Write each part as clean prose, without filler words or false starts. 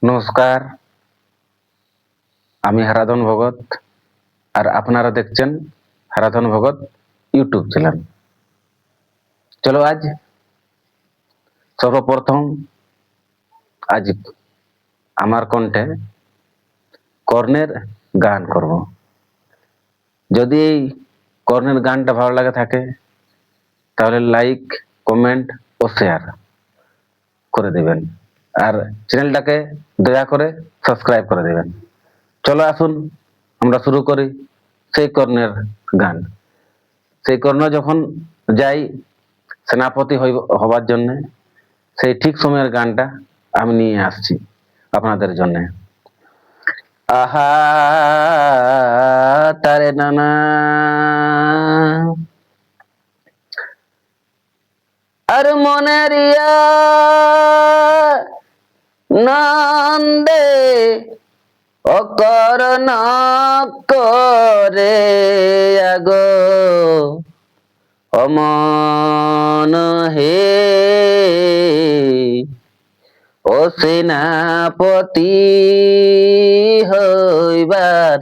নমস্কার, আমি হারাধন ভগত আর আপনারা দেখছেন হারাধন ভগত ইউটিউব চ্যানেল। চলো আজ সর্বপ্রথম আজ আমার কণ্ঠে কর্ণের গান করব। যদি এই কর্ণের গানটা ভালো লাগে থাকে তাহলে লাইক, কমেন্ট ও শেয়ার করে দেবেন আর চ্যানেলটাকে দয়া করে সাবস্ক্রাইব করে দেবেন। চলো আসুন আমরা শুরু করি সেই কর্ণের গান। সেই কর্ণ যখন যাই সেনাপতি হবার জন্য, সেই ঠিক সময়ের গানটা আমি নিয়ে আসছি আপনাদের জন্য। আহা তারে নানা আর মনেরিয়া নন্দে অকর না করে আগো অমন হে ও সেনাপতি হইবার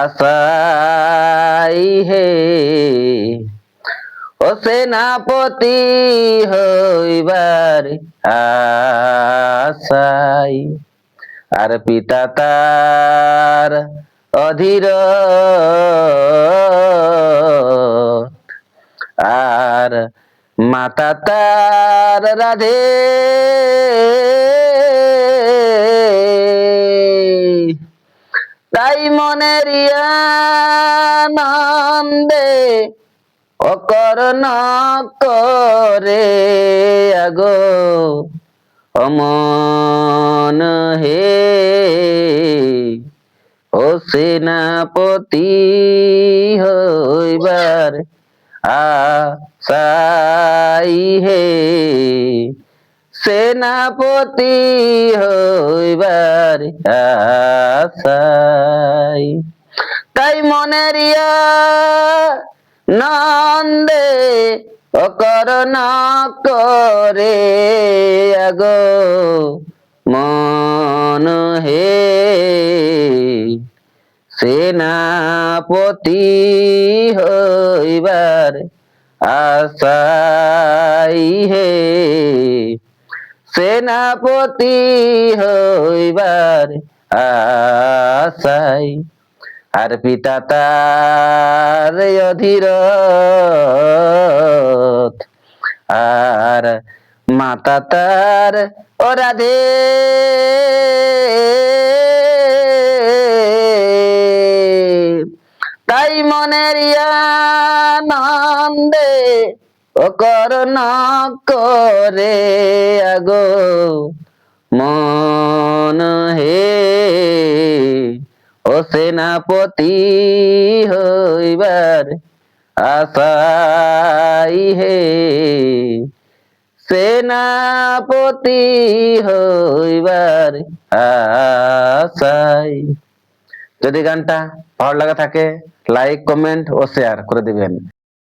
আশাই হে, ও সেনাপতি হইবার আশাই। আর পিতা তার অধীর আর মাতা তার রাধে, তাই মনের আনন্দে অকর না করে আগো অমন হে, ও সেনাপতি হইবার আশাই হে, সেনাপতি হইবার আশাই। তাই মনের নন্দে অকর না করে আগো মন হে, সেনাপতি হইবার আশাই হে, সেনাপতি হইবার আশাই। আর পিতা তার অধীর আর মাতা তার রাধে, তাই মনের আনন্দে অকর না করে আগো মন হে, ও সেনাপতি হইবার আশাই হে, সেনাপতি হইবার আশাই। যদি গানটা ভালো লাগা থাকে লাইক, কমেন্ট ও শেয়ার করে দিবেন।